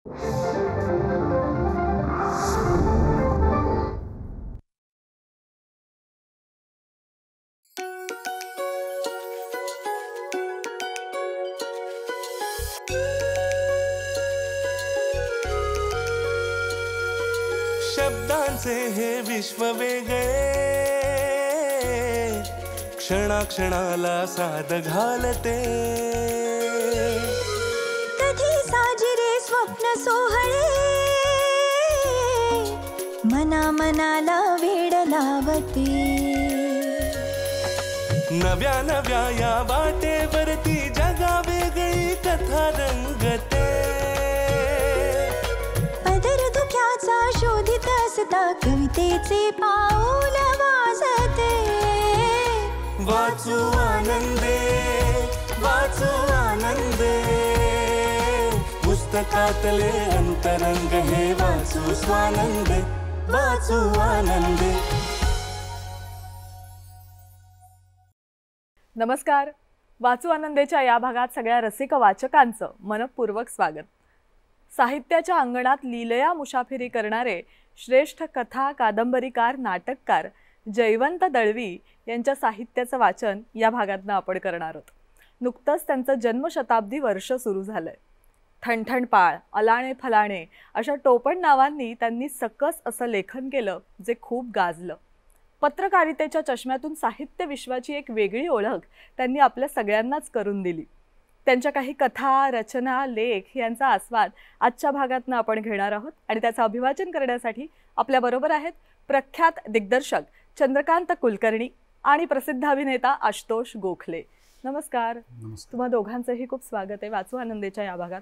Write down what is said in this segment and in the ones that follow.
शब्दांचे हे विश्व वेगळे, क्षणाक्षणाला साद घालते. कधी साजिरे स्वप्न सोहळे, मना मनाला वेड लावते. नव्या नव्या या वाटेवरती जगा वेगळी कथा रंगते. पदर धुक्याचा शोधित असता कवितेचे पाऊल वाजते. वाचू आनंदे, वाचू आनंदे, पुस्तकातले अंतरंग हे वाचू स्वानंदे, वाचू आनंदे. नमस्कार. वाचू आनंदेच्या या भागात सगळ्या रसिक वाचकांचं मनपूर्वक स्वागत. साहित्याच्या अंगणात लीलया मुसाफिरी करणारे श्रेष्ठ कथा, कादंबरीकार, नाटककार जयवंत दळवी यांच्या साहित्याचं वाचन या भागातनं आपण करणार आहोत. नुकतंच त्यांचं जन्मशताब्दी वर्ष सुरू झालंय. ठणठणपाळ, अलाणे फलाणे अशा टोपण नावांनी त्यांनी सकस असं लेखन केलं जे खूप गाजलं. पत्रकारितेच्या चष्म्यातून साहित्य विश्वाची एक वेगळी ओळख त्यांनी आपल्या सगळ्यांनाच करून दिली. त्यांच्या काही कथा, रचना, लेख यांचा आस्वाद आजच्या भागातनं आपण घेणार आहोत आणि त्याचं अभिवाचन करण्यासाठी आपल्याबरोबर आहेत प्रख्यात दिग्दर्शक चंद्रकांत कुलकर्णी आणि प्रसिद्ध अभिनेता आशुतोष गोखले. नमस्कार. तुम्हा दोघांचंही खूप स्वागत आहे वाचू आनंदेच्या या भागात.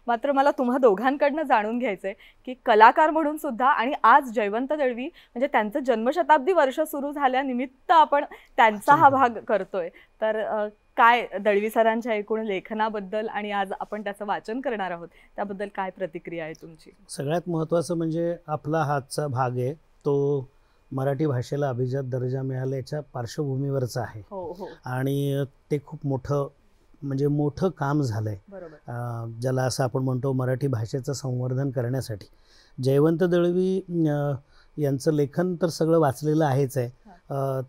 मात्र मला तुम्हा दोघांकडनं जाणून घ्यायचंय की कलाकार म्हणून सुद्धा आणि आज जयवंत दळवी म्हणजे त्यांचं जन्मशताब्दी वर्ष सुरू झाल्यानिमित्त आपण त्यांचा हा भाग करतोय, तर काय दळवी सरांच्या एकूण लेखनाबद्दल आणि आज आपण त्याचं वाचन करणार आहोत त्याबद्दल काय प्रतिक्रिया आहे तुमची? सगळ्यात महत्त्वाचं म्हणजे आपला हातचा भाग आहे तो मराठी भाषेला अभिजात दर्जा मिळाल्याच्या पार्श्वभूमीवरचा आहे. आणि ते खूप मोठं काम झालंय. ज्याला असं आपण म्हणतो मराठी भाषेचं संवर्धन करण्यासाठी. जयवंत दळवी यांचं लेखन तर सगळं वाचलेलं आहेच आहे.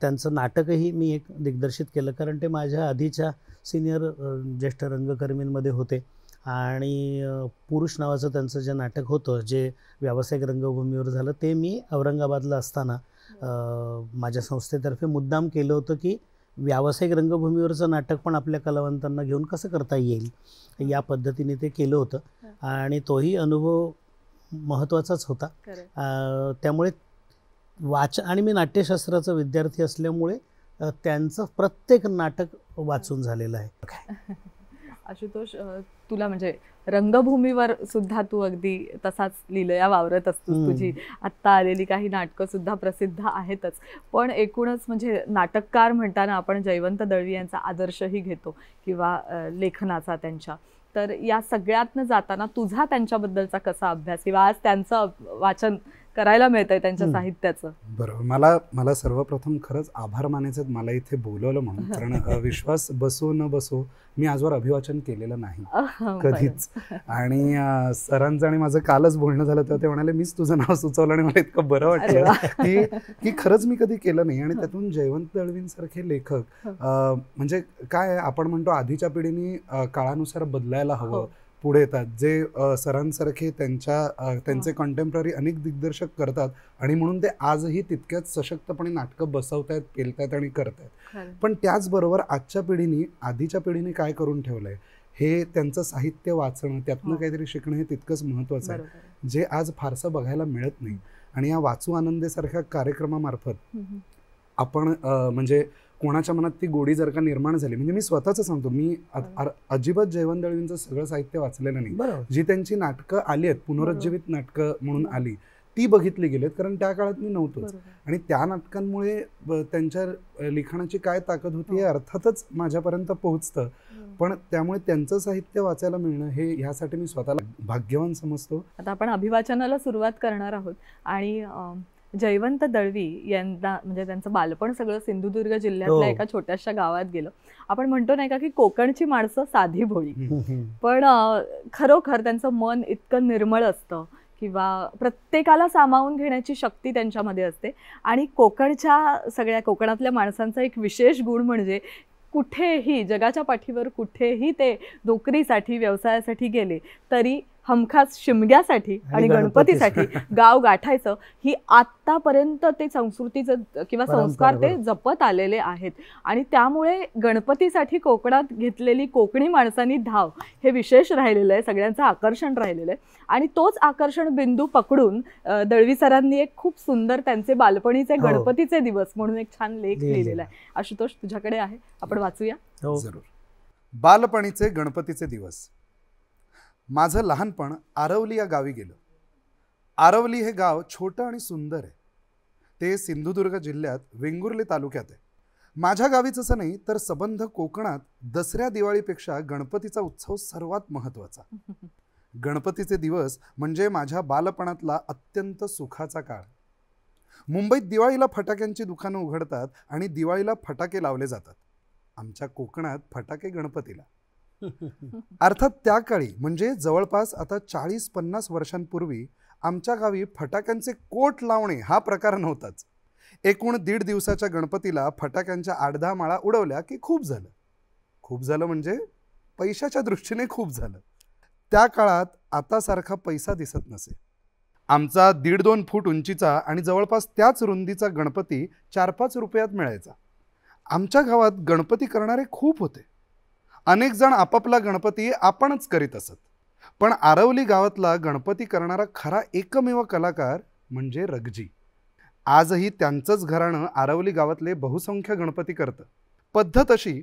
त्यांचं नाटकही मी एक दिग्दर्शित केलं, कारण ते माझ्या आधीच्या सिनियर ज्येष्ठ रंगकर्मींमध्ये होते. आणि पुरुष नावाचं त्यांचं जे नाटक होतं जे व्यावसायिक रंगभूमीवर झालं ते मी औरंगाबादला असताना माझ्या संस्थेतर्फे मुद्दाम केलं होतं की व्यावसायिक रंगभूमीवरचं नाटक पण आपल्या कलावंतांना घेऊन कसं करता येईल या पद्धतीने ते केलं होतं. आणि तोही अनुभव महत्त्वाचाच होता. त्यामुळे आणि मी नाट्यशास्त्राचा विद्यार्थी असल्यामुळे त्यांचं प्रत्येक नाटक वाचून झालेलं आहे. आशुतोष, तुला म्हणजे रंगभूमीवर सुद्धा तू अगदी तसाच लीलया वावरत असतोस. तुझी आत्ता आलेली काही नाटकं सुद्धा प्रसिद्ध आहेतच, पण एकूणच म्हणजे नाटककार म्हणताना आपण जयवंत दळवी यांचा आदर्शही घेतो किंवा लेखनाचा त्यांच्या. तर या सगळ्यातनं जाताना तुझा त्यांच्याबद्दलचा कसा अभ्यास किंवा आज त्यांचं वाचन करायला मिळतंय त्यांच्या साहित्याचं? बरोबर. मला सर्वप्रथम खरंच आभार मानायचे मला इथे बोलवलं म्हणून, कारण विश्वास बसो न बसो मी आजवर अभिवाचन केलेलं नाही कधीच. आणि सरांचं आणि माझं कालच बोलणं झालं तेव्हा ते म्हणाले मीच तुझं नाव सुचवलं आणि मला इतकं बरं वाटलं की खरंच मी कधी केलं नाही. आणि त्यातून जयवंत दळवींसारखे लेखक म्हणजे काय आपण म्हणतो आधीच्या पिढीने काळानुसार बदलायला हवं, पुढे येतात. जे सरांसारखे त्यांचे कंटेम्पररी अनेक दिग्दर्शक करतात आणि म्हणून ते आजही तितक्याच सशक्तपणे नाटकं बसवतायत, पेलतायत आणि करतायत. पण त्याचबरोबर आधीच्या पिढीने काय करून ठेवलंय हे त्यांचं साहित्य वाचणं, त्यातनं काहीतरी शिकणं हे तितकंच महत्त्वाचं आहे, जे आज फारसं बघायला मिळत नाही. आणि या वाचू आनंदेसारख्या कार्यक्रमामार्फत आपण म्हणजे कोणाच्या मनात ती गोडी जर का निर्माण झाली, म्हणजे मी स्वतःच सांगतो, मी अजिबात जयवंत दळवींचं सगळं साहित्य वाचलेलं नाही. जी त्यांची नाटकं आली आहेत, पुनरुज्जीवित नाटकं म्हणून आली, ती बघितली गेलीत, कारण त्या काळात मी नव्हतोच. आणि त्या नाटकांमुळे त्यांच्या लिखाणाची काय ताकद होती हे अर्थातच माझ्यापर्यंत पोहोचतं. पण त्यामुळे त्यांचं साहित्य वाचायला मिळणं हे ह्यासाठी मी स्वतःला भाग्यवान समजतो. आता आपण अभिवाचनाला सुरुवात करणार आहोत आणि जयवंत दळवी यांना म्हणजे त्यांचं बालपण सगळं सिंधुदुर्ग जिल्ह्यातल्या एका छोट्याशा गावात गेलं. आपण म्हणतो नाही का की कोकणची माणसं साधी भोळी, पण खरोखर त्यांचं मन इतकं निर्मळ असतं किंवा प्रत्येकाला सामावून घेण्याची शक्ती त्यांच्यामध्ये असते. आणि सगळ्या कोकणातल्या माणसांचा एक विशेष गुण म्हणजे कुठेही जगाच्या पाठीवर कुठेही ते नोकरीसाठी व्यवसायासाठी गेले तरी हमखास शिमग्यासाठी आणि गणपतीसाठी गाव गाठायचं, ही आतापर्यंत ते संस्कृतीचं किंवा संस्कार ते जपत आलेले आहेत. आणि त्यामुळे गणपतीसाठी कोकणात घेतलेली कोकणी माणसांनी धाव हे विशेष राहिलेलं आहे, सगळ्यांचं आकर्षण राहिलेलं आहे. आणि तोच आकर्षण बिंदू पकडून दळवी सरांनी एक खूप सुंदर त्यांचे बालपणीचे गणपतीचे दिवस म्हणून एक छान लेख लिहिलेला आहे. आशुतोष, तुझ्याकडे आहे, आपण वाचूया. जरूर. बालपणीचे गणपतीचे दिवस. माझं लहानपण आरवली या गावी गेलं. आरवली हे गाव छोटं आणि सुंदर आहे. ते सिंधुदुर्ग जिल्ह्यात वेंगुर्ले तालुक्यात आहे. माझ्या गावीच असं नाही तर सबंध कोकणात दसऱ्या दिवाळीपेक्षा गणपतीचा उत्सव सर्वात महत्त्वाचा. गणपतीचे दिवस म्हणजे माझ्या बालपणातला अत्यंत सुखाचा काळ. मुंबईत दिवाळीला फटाक्यांची दुकानं उघडतात आणि दिवाळीला फटाके लावले जातात. आमच्या कोकणात फटाके गणपतीला. अर्थात त्या काळी म्हणजे जवळपास आता 40-50 वर्षांपूर्वी आमच्या गावी फटाक्यांचे कोट लावणे हा प्रकार नव्हताच. एकूण 1.5 दिवसाच्या गणपतीला फटाक्यांच्या 8-10 माळा उडवल्या की खूप झालं. खूप झालं म्हणजे पैशाच्या दृष्टीने खूप झालं. त्या काळात आता सारखा पैसा दिसत नसे. आमचा 1.5-2 फूट उंचीचा आणि जवळपास त्याच रुंदीचा गणपती 4-5 रुपयात मिळायचा. आमच्या गावात गणपती करणारे खूप होते. अनेक जण आपापला गणपती आपणच करीत असत. पण आरवली गावातला गणपती करणारा खरा एकमेव कलाकार म्हणजे रगजी. आजही त्यांचंच घराणं आरवली गावातले बहुसंख्य गणपती करतं. पद्धत अशी,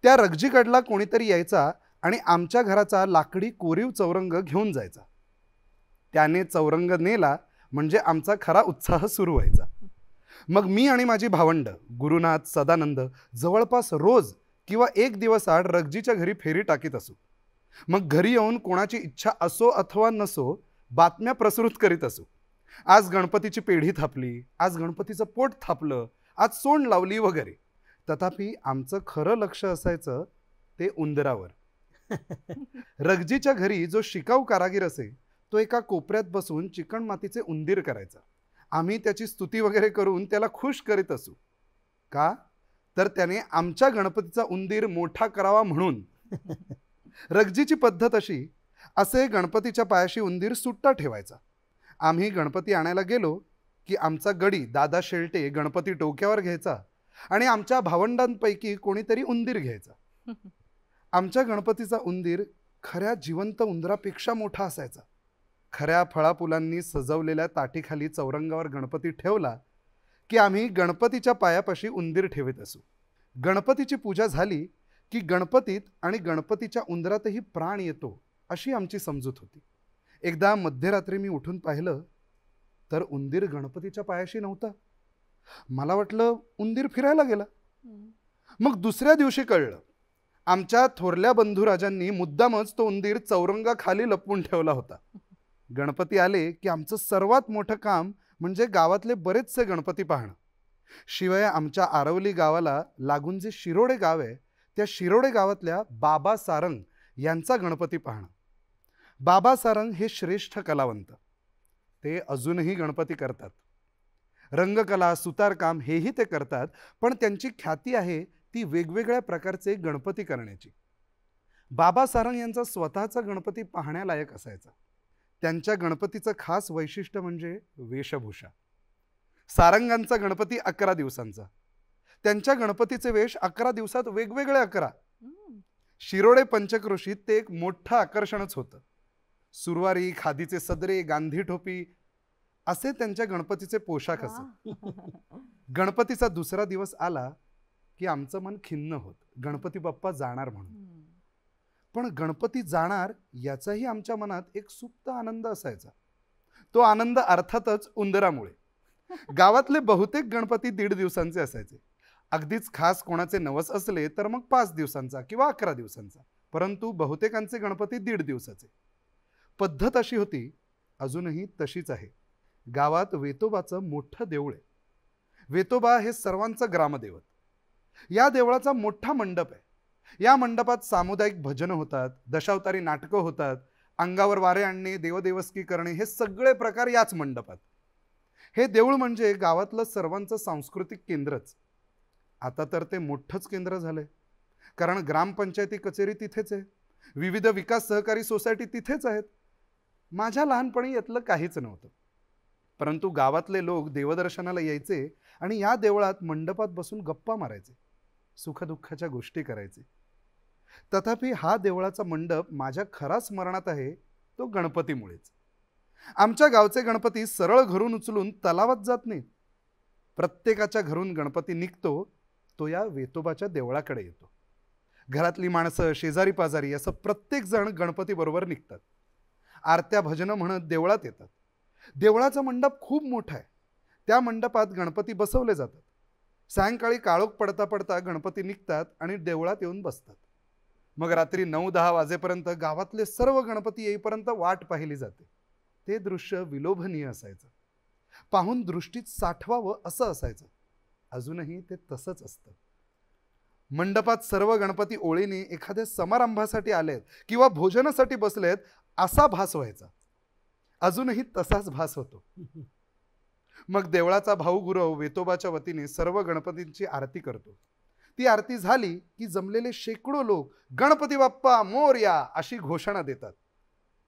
त्या रगजीकडला कोणीतरी यायचा आणि आमच्या घराचा लाकडी कोरीव चौरंग घेऊन जायचा. त्याने चौरंग नेला म्हणजे आमचा खरा उत्साह सुरू व्हायचा. मग मी आणि माझी भावंड गुरुनाथ, सदानंद जवळपास रोज किंवा 1 दिवस आड रगजीच्या घरी फेरी टाकीत असू. मग घरी येऊन कोणाची इच्छा असो अथवा नसो बातम्या प्रसृत करीत असू. आज गणपतीची पेढी थापली, आज गणपतीचं पोट थापलं, आज सोंड लावली वगैरे. तथापि आमचं खरं लक्ष असायचं ते उंदरावर. रगजीच्या घरी जो शिकाऊ कारागीर असे तो एका कोपऱ्यात बसून चिकण मातीचे उंदीर करायचा. आम्ही त्याची स्तुती वगैरे करून त्याला खुश करीत असू. का तर त्याने आमच्या गणपतीचा उंदीर मोठा करावा म्हणून. रगजीची पद्धत अशी, असे गणपतीच्या पायाशी उंदीर सुट्टा ठेवायचा. आम्ही गणपती आणायला गेलो की आमचा गडी दादा शेळटे गणपती डोक्यावर घ्यायचा आणि आमच्या भावंडांपैकी कोणीतरी उंदीर घ्यायचा. आमच्या गणपतीचा उंदीर खऱ्या जिवंत उंदरापेक्षा मोठा असायचा. खऱ्या फळाफुलांनी सजवलेल्या ताटीखाली चौरंगावर गणपती ठेवला की आम्ही गणपतीच्या पायापाशी उंदीर ठेवत असू. गणपतीची पूजा झाली की गणपतीत आणि गणपतीच्या उंदरातही प्राण येतो अशी आमची समजूत होती. एकदा मध्यरात्री मी उठून पाहिलं तर उंदीर गणपतीच्या पायाशी नव्हता. मला वाटलं उंदीर फिरायला गेला. मग दुसऱ्या दिवशी कळलं आमच्या थोरल्या बंधुराजांनी मुद्दामच तो उंदीर चौरंगाखाली लपवून ठेवला होता. गणपती आले की आमचं सर्वात मोठं काम म्हणजे गावातले बरेचसे गणपती पाहणं. शिवाय आमच्या आरवली गावाला लागून जे शिरोडे गाव आहे त्या शिरोडे गावातल्या बाबा सारंग यांचा गणपती पाहणं. बाबा सारंग हे श्रेष्ठ कलावंत. ते अजूनही गणपती करतात. रंगकला, सुतारकाम हेही ते करतात. पण त्यांची ख्याती आहे ती वेगवेगळ्या प्रकारचे गणपती करण्याची. बाबा सारंग यांचा स्वतःचा गणपती पाहण्यालायक असायचा. त्यांच्या गणपतीचं खास वैशिष्ट्य म्हणजे वेशभूषा. सारंगांचा गणपती 11 दिवसांचा. त्यांच्या गणपतीचे वेश 11 दिवसात वेगवेगळे 11. शिरोडे पंचक्रोशीत ते एक मोठं आकर्षणच होतं. सुरवारी, खादीचे सदरे, गांधी टोपी असे त्यांच्या गणपतीचे पोशाख असत. गणपतीचा दुसरा दिवस आला की आमचं मन खिन्न होत, गणपती बाप्पा जाणार म्हणून. पण गणपती जाणार याचाही आमच्या मनात एक सुप्त आनंद असायचा. तो आनंद अर्थातच उंदरामुळे. गावातले बहुतेक गणपती 1.5 दिवसांचे असायचे. अगदीच खास कोणाचे नवस असले तर मग 5 दिवसांचा किंवा 11 दिवसांचा. परंतु बहुतेकांचे गणपती 1.5 दिवसाचे. पद्धत अशी होती, अजूनही तशीच आहे. गावात वेतोबाचं मोठं देऊळ आहे. वेतोबा हे सर्वांचं ग्रामदैवत. या देवळाचा मोठा मंडप आहे. या मंडपात सामुदायिक भजनं होतात, दशावतारी नाटकं होतात, अंगावर वारे आणणे, देवदेवस्की करणे हे सगळे प्रकार याच मंडपात. हे देऊळ म्हणजे गावातलं सर्वांचं सांस्कृतिक केंद्रच. आता तर ते मोठंच केंद्र झालंय, कारण ग्रामपंचायती कचेरी तिथेच आहे, विविध विकास सहकारी सोसायटी तिथेच आहेत. माझ्या लहानपणी यातलं काहीच नव्हतं, परंतु गावातले लोक देवदर्शनाला यायचे आणि या देवळात मंडपात बसून गप्पा मारायचे, सुखदुःखाच्या गोष्टी करायचे. तथापि हा देवळाचा मंडप माझ्या खरा स्मरणात आहे तो गणपतीमुळेच. आमच्या गावचे गणपती सरळ घरून उचलून तलावात जात नाहीत. प्रत्येकाच्या घरून गणपती निघतो तो या वेतोबाच्या देवळाकडे येतो. घरातली माणसं, शेजारी पाजारी असं प्रत्येक जण गणपती बरोबर निघतात. आरत्या भजनं म्हणत देवळात येतात. देवळाचा मंडप खूप मोठा आहे. त्या मंडपात गणपती बसवले जातात. सायंकाळी काळोख पडता पडता गणपती निघतात आणि देवळात येऊन बसतात. मग रात्री 9-10 वाजेपर्यंत गावातले सर्व गणपती येईपर्यंत वाट पाहिली जाते. ते दृश्य विलोभनीय असायचं. पाहून दृष्टीत साठवावं असं असायचं. अजूनही ते तसंच असतं. मंडपात सर्व गणपती ओळीने एखाद्या समारंभासाठी आलेत किंवा भोजनासाठी बसलेत असा भास व्हायचा. अजूनही तसाच भास होतो. मग देवळाचा भाऊ गुरव वेतोबाच्या वतीने सर्व गणपतींची आरती करतो. ती आरती झाली की जमलेले शेकडो लोक गणपती बाप्पा मोरया अशी घोषणा देतात.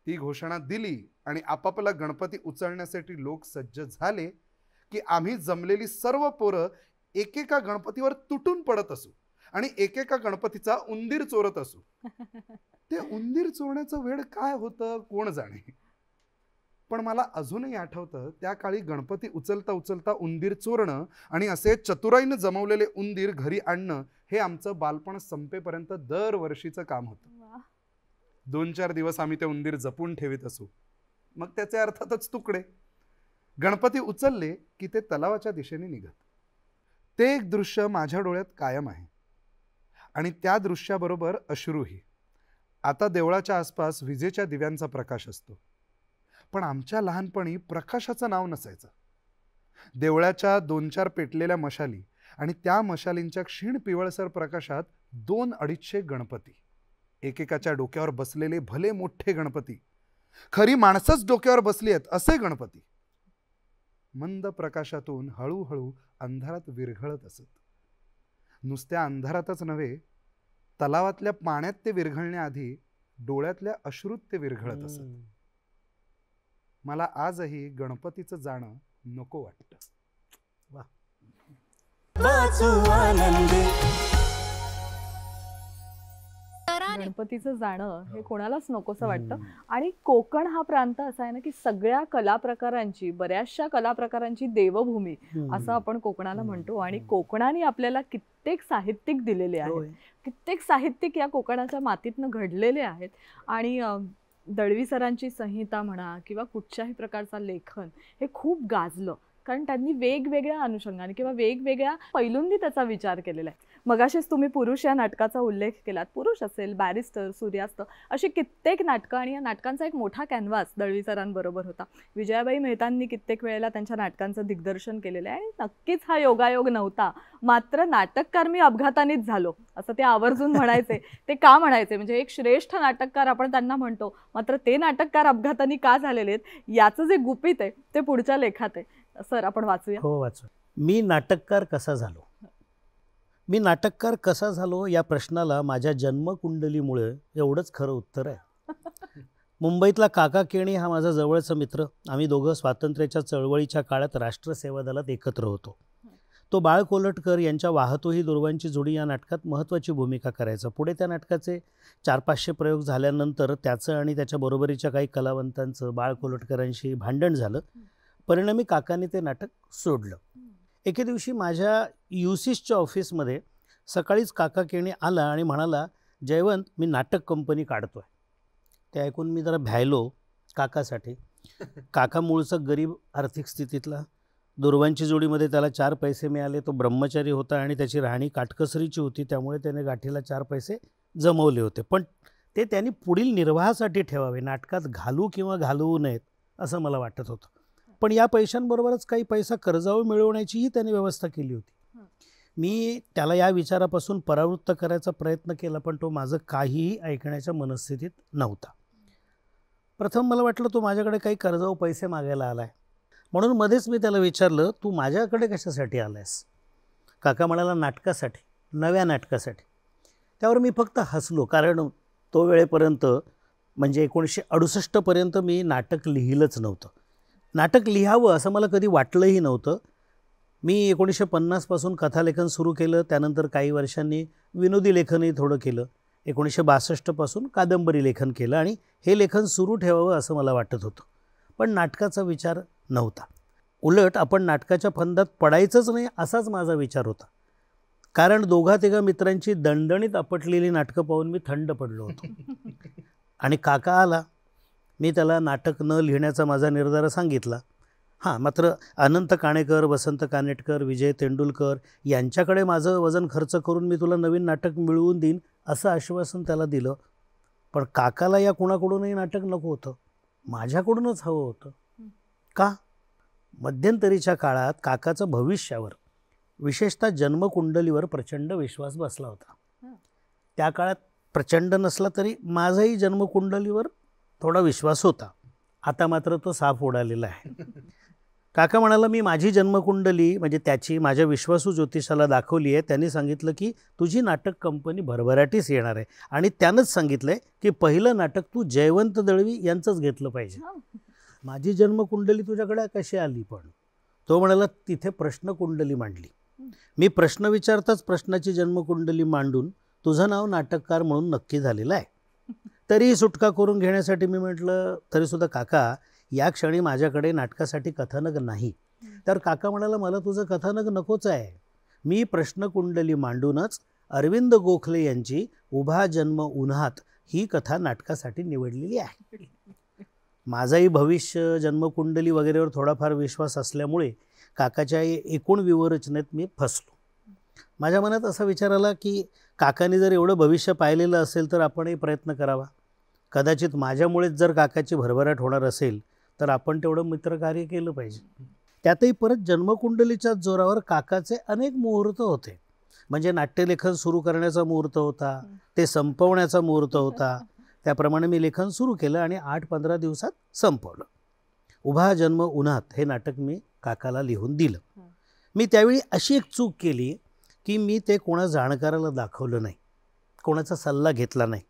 ती घोषणा दिली आणि आपापला गणपती उचलण्यासाठी लोक सज्ज झाले की आम्ही जमलेली सर्व पोरं एकेका गणपतीवर तुटून पडत असू आणि एकेका गणपतीचा उंदीर चोरत असू. ते उंदीर चोरण्याचं वेळ काय होतं कोण जाणे. पण मला अजूनही आठवतं त्या काळी गणपती उचलता उचलता उंदीर चोरणं आणि असे चतुराईनं जमवलेले उंदीर घरी आणणं हे आमचं बालपण संपेपर्यंत दरवर्षीचं काम होतं. 2-4 दिवस आम्ही ते उंदीर जपून ठेवीत असू. मग त्याचे अर्थातच तुकडे. गणपती उचलले की ते तलावाच्या दिशेने निघत. ते एक दृश्य माझ्या डोळ्यात कायम आहे आणि त्या दृश्याबरोबर अश्रूही. आता देवळाच्या आसपास विजेच्या दिव्यांचा प्रकाश असतो, पण आमच्या लहानपणी प्रकाशाचं नाव नसायचं. देवळाच्या 2-4 पेटलेल्या मशाली आणि त्या मशालींच्या क्षीण पिवळसर प्रकाशात 200-250 गणपती, एकेकाच्या डोक्यावर बसलेले भले मोठे गणपती, खरी माणसंच डोक्यावर बसली आहेत असे गणपती, मंद प्रकाशातून हळूहळू अंधारात विरघळत असत. नुसत्या अंधारातच नव्हे, तलावातल्या पाण्यात ते विरघळण्याआधी डोळ्यातल्या अश्रूत ते विरघळत असत. मला आजही गणपतीचं जाणं नको वाटतं. गणपतीचं जाणं हे कोणालाच नकोसं वाटतं. आणि कोकण हा प्रांत असा आहे ना की सगळ्या कला प्रकारांची, बऱ्याचशा कला प्रकारांची देवभूमी असं आपण कोकणाला म्हणतो. आणि कोकणाने आपल्याला कित्येक साहित्यिक दिलेले आहेत. कित्येक साहित्यिक या कोकणाच्या मातीतनं घडलेले आहेत. आणि दळवी सरांची संहिता म्हणा किंवा कुठच्याही प्रकारचा लेखन हे खूप गाजलं, कारण त्यांनी वेगवेगळ्या अनुषंगाने किंवा वेगवेगळ्या पैलूंनी त्याचा विचार केलेला आहे. मगाशीच तुम्ही पुरुष या नाटकाचा उल्लेख केलात. पुरुष असेल, बॅरिस्टर, सूर्यास्त अशी कित्येक नाटकं, आणि या नाटकांचा एक मोठा कॅनव्हास दळवी सरांबरोबर होता. विजयाबाई मेहतांनी कित्येक वेळेला त्यांच्या नाटकांचं दिग्दर्शन केलेलं आहे. आणि नक्कीच हा योगायोग नव्हता. मात्र नाटककार मी अपघातानेच झालो असं ते आवर्जून म्हणायचे. ते का म्हणायचे म्हणजे एक श्रेष्ठ नाटककार आपण त्यांना म्हणतो, मात्र ते नाटककार अपघाताने का झालेले आहेत याचं जे गुपित आहे ते पुढच्या लेखात आहे. सर आपण वाचूया. हो, वाचू. मी नाटककार कसा झालो. मी नाटककार कसा झालो या प्रश्नाला माझ्या जन्मकुंडलीमुळे एवढंच खरं उत्तर आहे. मुंबईतला काका केणी हा माझा जवळचा मित्र. आम्ही दोघं स्वातंत्र्याच्या चळवळीच्या काळात राष्ट्रसेवा दलात एकत्र होतो. तो बाळ कोलटकर यांच्या वाहतोही दुर्वांची जोडी या नाटकात महत्त्वाची भूमिका करायचा. पुढे त्या नाटकाचे 400-500 प्रयोग झाल्यानंतर त्याचं आणि त्याच्या बरोबरीच्या काही कलावंतांचं बाळ कोलटकरांशी भांडण झालं. परिणामी काकाने ते नाटक सोडलं. एके दिवशी माझ्या युसिसच्या ऑफिसमध्ये सकाळीच काका केणी आला आणि म्हणाला, जयवंत मी नाटक कंपनी काढतोय. ते ऐकून मी जरा भ्यायलो काकासाठी. काका मूळचं गरीब आर्थिक स्थितीतला. दुर्वांची जोडीमध्ये त्याला 4 पैसे मिळाले. तो ब्रह्मचारी होता आणि त्याची राहणी काटकसरीची होती, त्यामुळे त्याने गाठीला 4 पैसे जमवले होते. पण ते त्यांनी पुढील निर्वाहासाठी ठेवावे, नाटकात घालू किंवा घालवू नयेत असं मला वाटत होतं. पण या पैशांबरोबरच काही पैसा कर्जावर मिळवण्याचीही त्यांनी व्यवस्था केली होती. मी त्याला या विचारापासून परावृत्त करायचा प्रयत्न केला, पण तो माझं काहीही ऐकण्याच्या मनस्थितीत नव्हता. प्रथम मला वाटलं तो माझ्याकडे काही कर्जावर पैसे मागायला आला आहे. म्हणून मध्येच मी त्याला विचारलं, तू माझ्याकडे कशासाठी आला आहेस? काका म्हणाला, नाटकासाठी, नव्या नाटकासाठी. त्यावर मी फक्त हसलो, कारण तो वेळेपर्यंत म्हणजे 1968पर्यंत मी नाटक लिहिलंच नव्हतं. नाटक लिहावं असं मला कधी वाटलंही नव्हतं. मी 1950पासून कथालेखन सुरू केलं, त्यानंतर काही वर्षांनी विनोदी लेखनही थोडं केलं. 1962पासून कादंबरी लेखन केलं आणि हे लेखन सुरू ठेवावं असं मला वाटत होतं. पण नाटकाचा विचार नव्हता. उलट आपण नाटकाच्या फंदात पडायचंच नाही असाच माझा विचार होता. कारण दोघा तिघा मित्रांची दणदणीत आपटलेली नाटकं पाहून मी थंड पडलो होतो. आणि काका आला. मी त्याला नाटक न लिहिण्याचा माझा निर्धार सांगितला. मात्र अनंत काणेकर, वसंत कानेटकर, विजय तेंडुलकर यांच्याकडे माझं वजन खर्च करून मी तुला नवीन नाटक मिळवून देईन असं आश्वासन त्याला दिलं. पण काकाला या कुणाकडूनही नाटक नको होतं, माझ्याकडूनच हवं होतं. का? मध्यंतरीच्या काळात काकाचं भविष्यावर, विशेषतः जन्मकुंडलीवर प्रचंड विश्वास बसला होता. त्या काळात प्रचंड नसला तरी माझाही जन्मकुंडलीवर थोडा विश्वास होता. आता मात्र तो साफ उडालेला आहे. काका म्हणाला, मी माझी जन्मकुंडली म्हणजे त्याची माझ्या विश्वासू ज्योतिषाला दाखवली आहे. त्यांनी सांगितलं की तुझी नाटक कंपनी भरभराटीस येणार आहे आणि त्यानंच सांगितलं आहे की पहिलं नाटक तू जयवंत दळवी यांचंच घेतलं पाहिजे. माझी जन्मकुंडली तुझ्याकडे कशी आली? पण तो म्हणाला, तिथे प्रश्नकुंडली मांडली. मी प्रश्न विचारताच प्रश्नाची जन्मकुंडली मांडून तुझं नाव नाटककार म्हणून नक्की झालेलं आहे. तरीही सुटका करून घेण्यासाठी मी म्हटलं, तरीसुद्धा काका, या क्षणी माझ्याकडे नाटकासाठी कथानक नाही. तर काका म्हणाला, मला तुझं कथानक नकोच आहे. मी प्रश्नकुंडली मांडूनच अरविंद गोखले यांची उभा जन्म उन्हात ही कथा नाटकासाठी निवडलेली आहे. माझाही भविष्य, जन्मकुंडली वगैरेवर थोडाफार विश्वास असल्यामुळे काकाच्या एकूण व्यूहरचनेत मी फसलो. माझ्या मनात असा विचार आला की काकाने जर एवढं भविष्य पाहिलेलं असेल तर आपणही प्रयत्न करावा. कदाचित माझ्यामुळेच जर काकाची भरभराट होणार असेल तर आपण तेवढं मित्रकार्य केलं पाहिजे. त्यातही परत जन्मकुंडलीच्या जोरावर काकाचे अनेक मुहूर्त होते. म्हणजे नाट्यलेखन सुरू करण्याचा मुहूर्त होता, ते संपवण्याचा मुहूर्त होता. त्याप्रमाणे मी लेखन सुरू केलं आणि 8-15 दिवसात संपवलं. उभा जन्म उन्हात हे नाटक मी काकाला लिहून दिलं. मी त्यावेळी अशी एक चूक केली की मी ते कोणा जाणकाराला दाखवलं नाही, कोणाचा सल्ला घेतला नाही.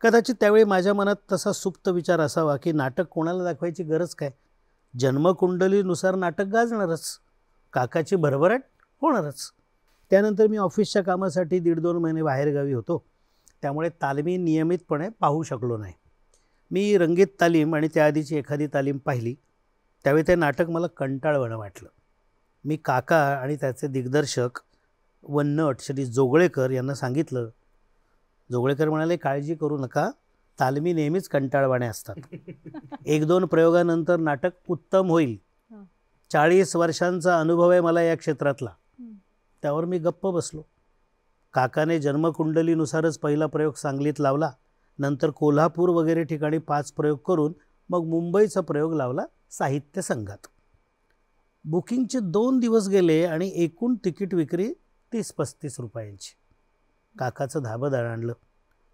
कदाचित त्यावेळी माझ्या मनात तसा सुप्त विचार असावा की नाटक कोणाला दाखवायची गरज काय, जन्मकुंडलीनुसार नाटक गाजणारच, काकाची भरभराट होणारच. त्यानंतर मी ऑफिसच्या कामासाठी 1.5-2 महिने बाहेरगावी होतो. त्यामुळे तालमी नियमितपणे पाहू शकलो नाही. मी रंगीत तालीम आणि त्याआधीची एखादी तालीम पाहिली. त्यावेळी ते नाटक मला कंटाळवाणं वाटलं. मी काका आणि त्याचे दिग्दर्शक व नट श्री जोगळेकर यांना सांगितलं. जोगळेकर म्हणाले, काळजी करू नका, तालमी नेहमीच कंटाळवाणे असतात. 1-2 प्रयोगानंतर नाटक उत्तम होईल. 40 वर्षांचा अनुभव आहे मला या क्षेत्रातला. त्यावर मी गप्प बसलो. काकाने जन्मकुंडलीनुसारच पहिला प्रयोग सांगलीत लावला. नंतर कोल्हापूर वगैरे ठिकाणी 5 प्रयोग करून मग मुंबईचा प्रयोग लावला साहित्य संघात. बुकिंगचे 2 दिवस गेले आणि एकूण तिकीट विक्री 30-35 रुपयांची. काकाचं धाबं आणलं.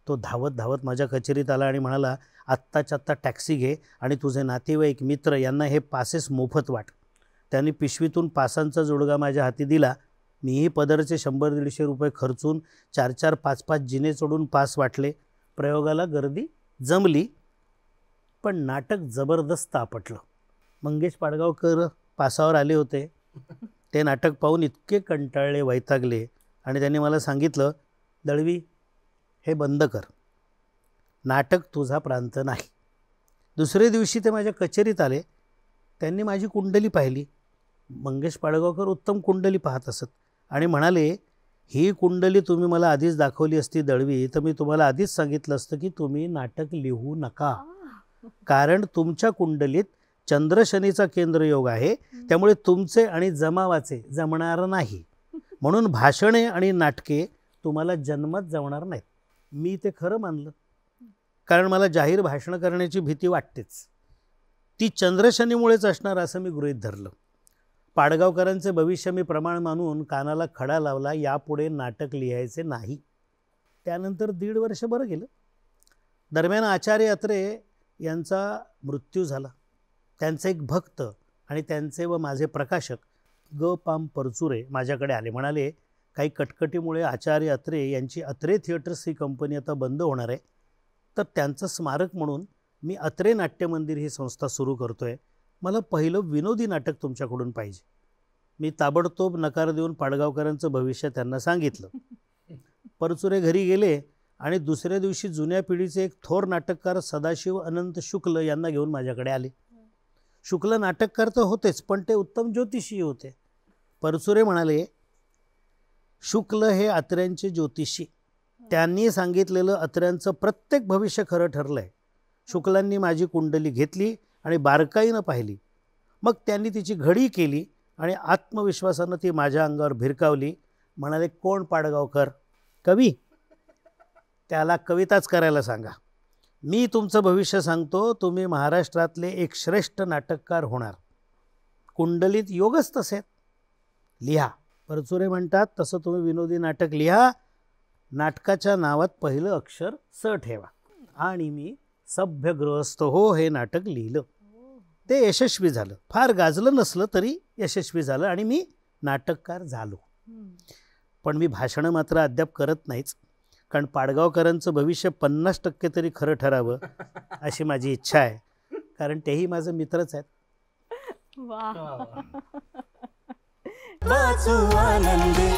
तो धावत धावत माझ्या कचेरीत आला आणि म्हणाला, आत्ताच्या आत्ता टॅक्सी घे आणि तुझे नातेवाईक मित्र यांना हे पासेस मोफत वाट. त्यांनी पिशवीतून पासांचा जोडगा माझ्या हाती दिला. मीही पदरचे 100-150 रुपये खर्चून 4-4, 5-5 जिने चढून पास वाटले. प्रयोगाला गर्दी जमली, पण नाटक जबरदस्त आपटलं. मंगेश पाडगावकर पासावर आले होते. ते नाटक पाहून इतके कंटाळले, वैतागले आणि त्यांनी मला सांगितलं, दळवी, हे बंद कर, नाटक तुझा प्रांत नाही. दुसरे दिवशी ते माझ्या कचेरीत आले. त्यांनी माझी कुंडली पाहिली. मंगेश पाडगावकर उत्तम कुंडली पाहत असत आणि म्हणाले, ही कुंडली तुम्ही मला आधीच दाखवली असती दळवी तर मी तुम्हाला आधीच सांगितलं असतं की तुम्ही नाटक लिहू नका. कारण तुमच्या कुंडलीत चंद्र शनीचा केंद्रयोग आहे. त्यामुळे तुमचे आणि जमावाचे जमणार नाही. म्हणून भाषणे आणि नाटके तुम्हाला जन्मात जमणार नाहीत. मी ते खरं मानलं, कारण मला जाहीर भाषण करण्याची भीती वाटतेच. ती चंद्रशनीमुळेच असणार असं मी गृहीत धरलं. पाडगावकरांचे भविष्य मी प्रमाण मानून कानाला खडा लावला, यापुढे नाटक लिहायचे नाही. त्यानंतर 1.5 वर्ष बरं गेलं. दरम्यान आचार्य अत्रे यांचा मृत्यू झाला. त्यांचे एक भक्त आणि त्यांचे व माझे प्रकाशक ग पाम परचुरे माझ्याकडे आले. म्हणाले, काही कटकटीमुळे आचार्य अत्रे यांची अत्रे थिएटर्स ही कंपनी आता बंद होणार आहे, तर त्यांचं स्मारक म्हणून मी अत्रे नाट्यमंदिर ही संस्था सुरू करतो आहे. मला पहिलं विनोदी नाटक तुमच्याकडून पाहिजे. मी ताबडतोब नकार देऊन पाडगावकरांचं भविष्य त्यांना सांगितलं. परचुरे घरी गेले आणि दुसऱ्या दिवशी जुन्या पिढीचे एक थोर नाटककार सदाशिव अनंत शुक्ल यांना घेऊन माझ्याकडे आले. शुक्ल नाटककार तर होतेच, पण ते उत्तम ज्योतिषी होते. परचुरे म्हणाले, शुक्ल हे अत्र्यांचे ज्योतिषी, त्यांनी सांगितलेलं अत्र्यांचं प्रत्येक भविष्य खरं ठरलं आहे. शुक्लांनी माझी कुंडली घेतली आणि बारकाईनं पाहिली. मग त्यांनी तिची घडी केली आणि आत्मविश्वासानं ती माझ्या अंगावर भिरकावली. म्हणाले, कोण पाडगावकर? कवी? त्याला कविताच करायला सांगा. मी तुमचं भविष्य सांगतो, तुम्ही महाराष्ट्रातले एक श्रेष्ठ नाटककार होणार. कुंडलीत योगच तसे. लिहा. परचुरे म्हणतात, तसं तुम्ही विनोदी नाटक लिहा. नाटकाच्या नावात पहिलं अक्षर स ठेवा. आणि मी सभ्य गृहस्थ हो हे नाटक लिहिलं. ते यशस्वी झालं. फार गाजलं नसलं तरी यशस्वी झालं आणि मी नाटककार झालो. पण मी भाषणं मात्र अद्याप करत नाहीच, कारण पाडगावकरांचं भविष्य 50% तरी खरं ठरावं अशी माझी इच्छा आहे, कारण तेही माझे मित्रच आहेत. वाचू आनंदी.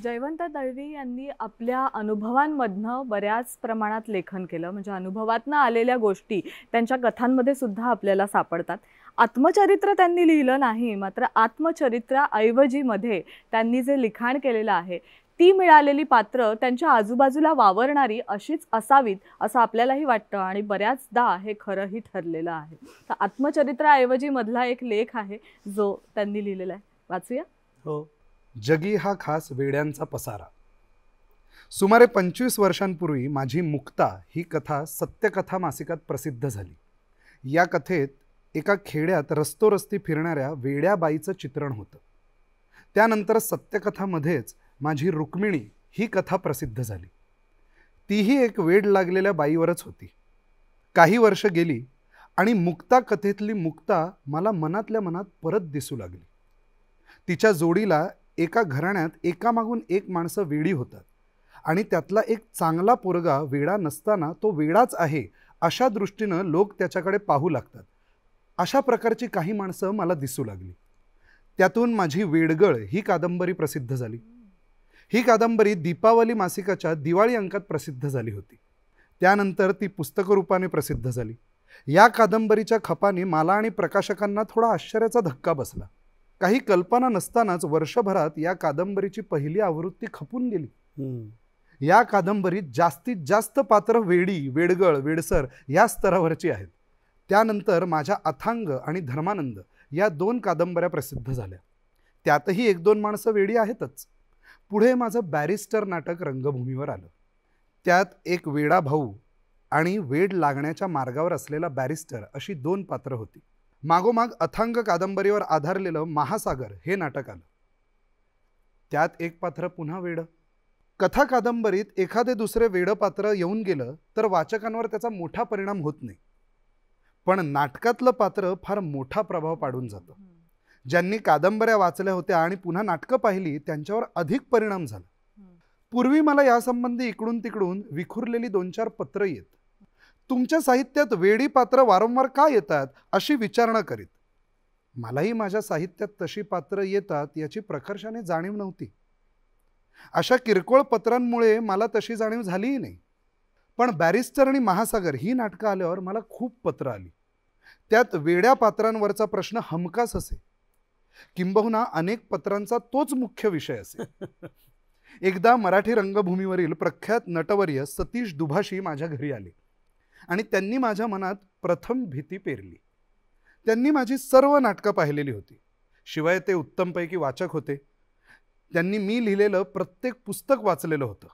जयवंत दळवी यांनी आपल्या अनुभवांमधनं बऱ्याच प्रमाणात लेखन केलं. म्हणजे अनुभवातनं आलेल्या गोष्टी त्यांच्या कथांमध्ये सुद्धा आपल्याला सापडतात. आत्मचरित्र त्यांनी लिहिलं नाही, मात्र आत्मचरित्राऐवजीमध्ये त्यांनी जे लिखाण केलेलं आहे ती मिळालेली पात्र त्यांच्या आजूबाजूला वावरणारी अशीच असावीत असं आपल्यालाही वाटतं आणि बऱ्याचदा हे खरंही ठरलेलं आहे. तर आत्मचरित्राऐवजी मधला एक लेख आहे जो त्यांनी लिहिलेला आहे, वाचूया. हो. जगी हा खास वेड्यांचा पसारा. सुमारे 25 वर्षांपूर्वी माझी मुक्ता ही कथा सत्यकथा मासिकात प्रसिद्ध झाली. या कथेत एका खेड्यात रस्तोरस्ती फिरणाऱ्या वेड्या बाईचं चित्रण होतं. त्यानंतर सत्यकथामध्येच माझी रुक्मिणी ही कथा प्रसिद्ध झाली. तीही एक वेड लागलेल्या बाईवरच होती. काही वर्ष गेली आणि मुक्ता कथेतली मुक्ता मला मनातल्या मनात परत दिसू लागली. तिच्या जोडीला एका घराण्यात एकामागून एक माणसं वेडी होतात आणि त्यातला एक चांगला पोरगा वेडा नसताना तो वेडाच आहे अशा दृष्टीनं लोक त्याच्याकडे पाहू लागतात. अशा प्रकारची काही माणसं मला दिसू लागली. त्यातून माझी वेडगळ ही कादंबरी प्रसिद्ध झाली. ही कादंबरी दीपावली मासिकाच्या दिवाळी अंकात प्रसिद्ध झाली होती. त्यानंतर ती पुस्तकरूपाने प्रसिद्ध झाली. या कादंबरीच्या खपाने मला आणि प्रकाशकांना थोडा आश्चर्याचा धक्का बसला. काही कल्पना नसतानाच वर्षभरात या कादंबरीची पहिली आवृत्ती खपून गेली. या कादंबरीत जास्तीत जास्त पात्र वेडी, वेडगळ, वेडसर या स्तरावरची आहेत. त्यानंतर माझ्या अथांग आणि धर्मानंद या 2 कादंबऱ्या प्रसिद्ध झाल्या. त्यातही 1-2 माणसं वेडी आहेतच. पुढे माझं बॅरिस्टर नाटक रंगभूमीवर आलं. त्यात एक वेडा भाऊ आणि वेड लागण्याच्या मार्गावर असलेला बॅरिस्टर अशी 2 पात्र होती. मागोमाग अथांग कादंबरीवर आधारलेलं महासागर हे नाटक आलं. त्यात एक पात्र पुन्हा वेड. कथा कादंबरीत एखादे दुसरे वेड पात्र येऊन गेलं तर वाचकांवर त्याचा मोठा परिणाम होत नाही, पण नाटकातलं पात्र फार मोठा प्रभाव पाडून जातं. ज्यांनी कादंबऱ्या वाचल्या होत्या आणि पुन्हा नाटकं पाहिली त्यांच्यावर अधिक परिणाम झाला. पूर्वी मला यासंबंधी इकडून तिकडून विखुरलेली 2-4 पत्र येत. तुमच्या साहित्यात वेडी पात्र वारंवार का येतात अशी विचारणा करीत. मलाही माझ्या साहित्यात तशी पात्र येतात याची प्रकर्षाने जाणीव नव्हती. अशा किरकोळ पत्रांमुळे मला तशी जाणीव झालीही नाही. पण बॅरिस्टर आणि महासागर ही नाटकं आल्यावर मला खूप पत्र आली. त्यात वेड्या पात्रांवरचा प्रश्न हमखास असे, किंबहुना अनेक पत्रांचा तोच मुख्य विषय असे. एकदा मराठी रंगभूमीवरील प्रख्यात नटवर्य सतीश दुभाषी माझ्या घरी आले आणि त्यांनी माझ्या मनात प्रथम भीती पेरली. त्यांनी माझी सर्व नाटकं पाहिलेली होती. शिवाय ते उत्तमपैकी वाचक होते. त्यांनी मी लिहिलेलं प्रत्येक पुस्तक वाचलेलं होतं.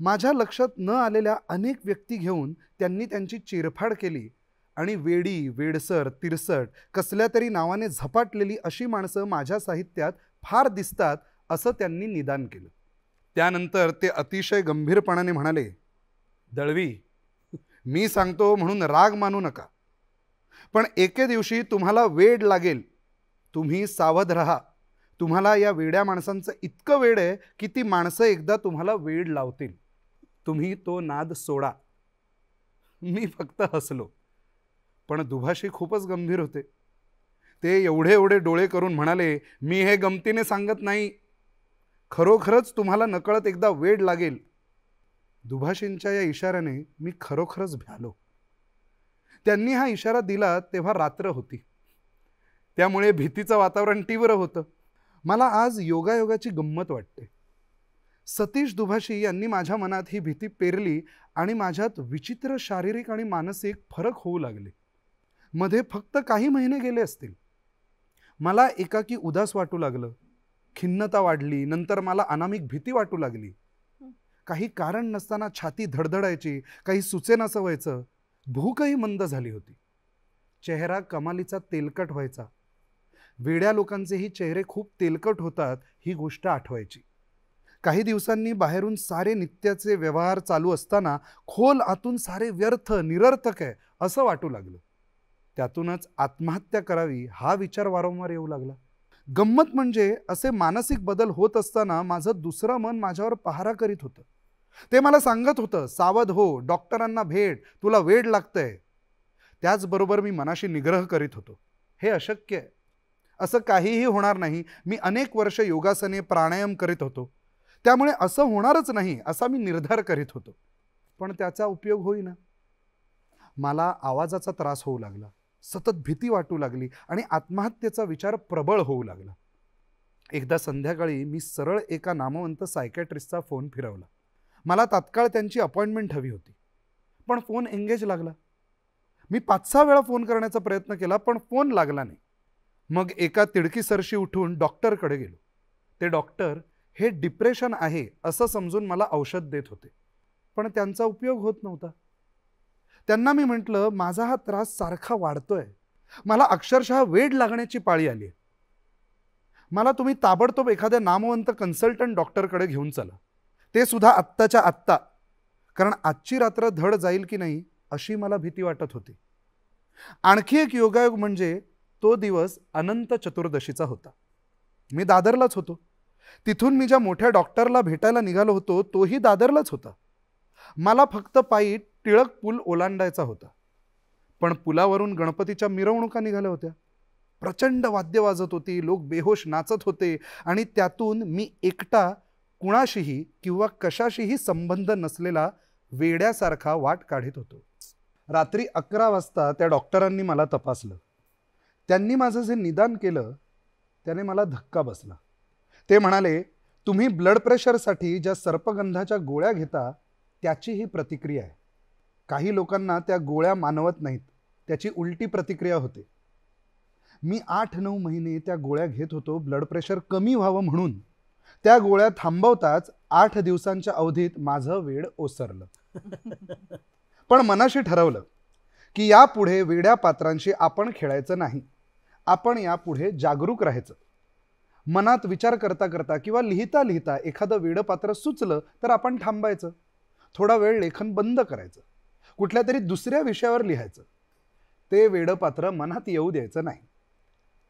माझ्या लक्षात न आलेल्या अनेक व्यक्ती घेऊन त्यांनी त्यांची चिरफाड केली आणि वेडी, वेडसर, तिरसट कसल्या तरी नावाने झपाटलेली अशी माणसं माझ्या साहित्यात फार दिसतात असं त्यांनी निदान केलं. त्यानंतर ते अतिशय गंभीरपणाने म्हणाले, दळवी, मी सांगतो म्हणून राग मानू नका, पण एके दिवशी तुम्हाला वेड लागेल. तुम्ही सावध राहा. तुम्हाला या वेड्या माणसांचं इतकं वेड आहे की ती माणसं एकदा तुम्हाला वेड लावतील. तुम्ही तो नाद सोडा. मी फक्त हसलो, पण दुभाषी खूपच गंभीर होते. ते एवढे एवढे डोळे करून म्हणाले, मी हे गमतीने सांगत नाही, खरोखरच तुम्हाला नकळत एकदा वेड लागेल. दुभाषींच्या या इशाऱ्याने मी खरोखरच भ्यालो. त्यांनी हा इशारा दिला तेव्हा रात्र होती, त्यामुळे भीतीचं वातावरण तीव्र होतं. मला आज योगायोगाची गंमत वाटते. सतीश दुभाषी यांनी माझ्या मनात ही भीती पेरली आणि माझ्यात विचित्र शारीरिक आणि मानसिक फरक होऊ लागले. मध्ये फक्त काही महिने गेले असतील. मला एकाकी उदास वाटू लागलं, खिन्नता वाढली, नंतर मला अनामिक भीती वाटू लागली. काही कारण नसताना छाती धडधडायची, काही सुचेनासं व्हायचं. भूकही मंद झाली होती. चेहरा कमालीचा तेलकट व्हायचा. वेड्या लोकांचेही चेहरे खूप तेलकट होतात ही गोष्ट आठवायची. काही दिवसांनी बाहेरून सारे नित्याचे व्यवहार चालू असताना खोल आतून सारे व्यर्थ, निरर्थक आहे असं वाटू लागलं. त्यातूनच आत्महत्या करावी हा विचार वारंवार येऊ लागला. गंमत म्हणजे असे मानसिक बदल होत असताना माझं दुसरं मन माझ्यावर पहारा करीत होतं. ते मला सांगत होतं, सावध हो, डॉक्टरांना भेट, तुला वेड लागतंय. त्याचबरोबर मी मनाशी निग्रह करीत होतो, हे अशक्य आहे, असं काहीही होणार नाही. मी अनेक वर्ष योगासने, प्राणायाम करीत होतो, त्यामुळे असं होणारच नाही असा मी निर्धार करीत होतो. पण त्याचा उपयोग होईना. मला आवाजाचा त्रास होऊ लागला, सतत भीती वाटू लागली आणि आत्महत्येचा विचार प्रबळ होऊ लागला. एकदा संध्याकाळी मी सरळ एका नामवंत सायकॅट्रिस्टचा फोन फिरवला. मला तात्काळ त्यांची अपॉइंटमेंट हवी होती, पण फोन एंगेज लागला. मी 5-6 वेळा फोन करण्याचा प्रयत्न केला, पण फोन लागला नाही. मग एका तिडकीसरशी उठून डॉक्टरकडे गेलो. ते डॉक्टर हे डिप्रेशन आहे असं समजून मला औषध देत होते, पण त्यांचा उपयोग होत नव्हता. त्यांना मी म्हटलं, माझा हा त्रास सारखा वाढतोय, मला अक्षरशः वेड लागण्याची पाळी आली आहे. मला तुम्ही ताबडतोब एखाद्या नामवंत कन्सल्टंट डॉक्टरकडे घेऊन चला, ते सुद्धा आत्ताच्या आत्ता, कारण आजची रात्र धड जाईल की नाही अशी मला भीती वाटत होती. आणखी एक योगायोग म्हणजे तो दिवस अनंत चतुर्दशीचा होता. मी दादरलाच होतो. तिथून मी ज्या मोठ्या डॉक्टरला भेटायला निघालो होतो तोही दादरलाच होता. मला फक्त पायी टिळक पूल ओलांडायचा होता. पण पुलावरून गणपतीच्या मिरवणुका निघाल्या होत्या. प्रचंड वाद्य वाजत होती, लोक बेहोश नाचत होते आणि त्यातून मी एकटा कुणाशीही किंवा कशाशीही संबंध नसलेला वेड्यासारखा वाट काढत होतो. रात्री 11 वाजता त्या डॉक्टरांनी मला तपासलं. त्यांनी माझं जे निदान केलं त्याने मला धक्का बसला. ते म्हणाले, तुम्ही ब्लड प्रेशरसाठी ज्या सर्पगंधाच्या गोळ्या घेता त्याची ही प्रतिक्रिया आहे. काही लोकांना त्या गोळ्या मानवत नाहीत, त्याची उलटी प्रतिक्रिया होते. मी 8-9 महिने त्या गोळ्या घेत होतो ब्लड प्रेशर कमी व्हावं म्हणून. त्या गोळ्या थांबवताच 8 दिवसांच्या अवधीत माझं वेड ओसरलं. पण मनाशी ठरवलं की यापुढे वेड्या पात्रांशी आपण खेळायचं नाही. आपण यापुढे जागरूक राहायचं. मनात विचार करता करता किंवा लिहिता लिहिता एखादं वेडपात्र सुचलं तर आपण थांबायचं. थोडा वेळ लेखन बंद करायचं, कुठल्या तरी दुसऱ्या विषयावर लिहायचं. ते वेडपात्र मनात येऊ द्यायचं नाही.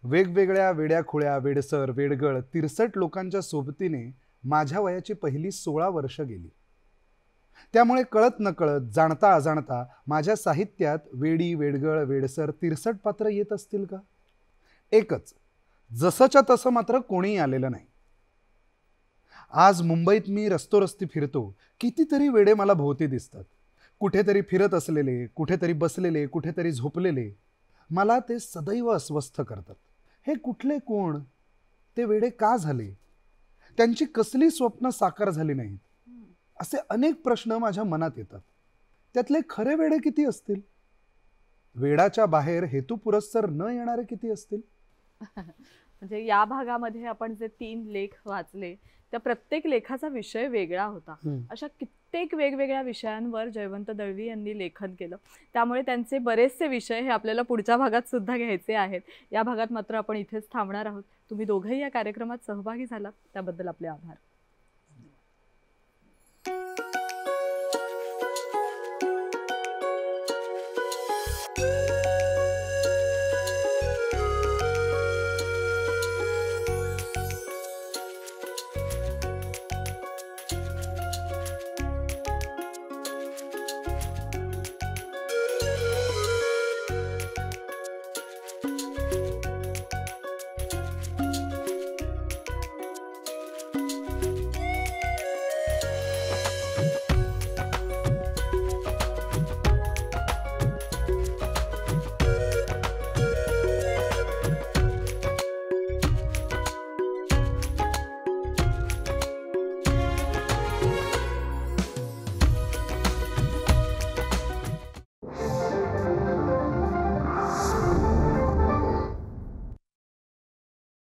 वेगवेगळ्या वेड्याखुळ्या, वेडसर, वेडगळ, तिरसट लोकांच्या सोबतीने माझ्या वयाची पहिली 16 वर्ष गेली. त्यामुळे कळत नकळत, जाणता अजाणता माझ्या साहित्यात वेडी, वेडगळ, वेडसर, तिरसट पात्र येत असतील का? एकच, जसंच्या तसं मात्र कोणीही आलेलं नाही. आज मुंबईत मी रस्तोरस्ती फिरतो, कितीतरी वेडे मला भोवती दिसतात. कुठेतरी फिरत असलेले, कुठेतरी बसलेले, कुठेतरी झोपलेले. मला ते सदैव अस्वस्थ करतात. हे कुठले कोण? ते वेडे का झाले? त्यांची कसली स्वप्न साकार झाली नाहीत? असे अनेक प्रश्न माझ्या मनात येतात. त्यातले खरे वेडे किती असतील? वेडाच्या बाहेर हेतुपुरस्सर न येणारे किती असतील? म्हणजे या भागामध्ये आपण जे 3 लेख वाचले त्या प्रत्येक लेखाचा विषय वेगळा होता. अशा प्रत्येक वेगवेगळ्या विषयांवर जयवंत दळवी यांनी लेखन केलं. त्यामुळे त्यांचे बरेचसे विषय हे आपल्याला पुढच्या भागात सुद्धा घ्यायचे आहेत. या भागात मात्र आपण इथेच थांबणार आहोत. तुम्ही दोघंही या कार्यक्रमात सहभागी झालात त्याबद्दल आपले आभार.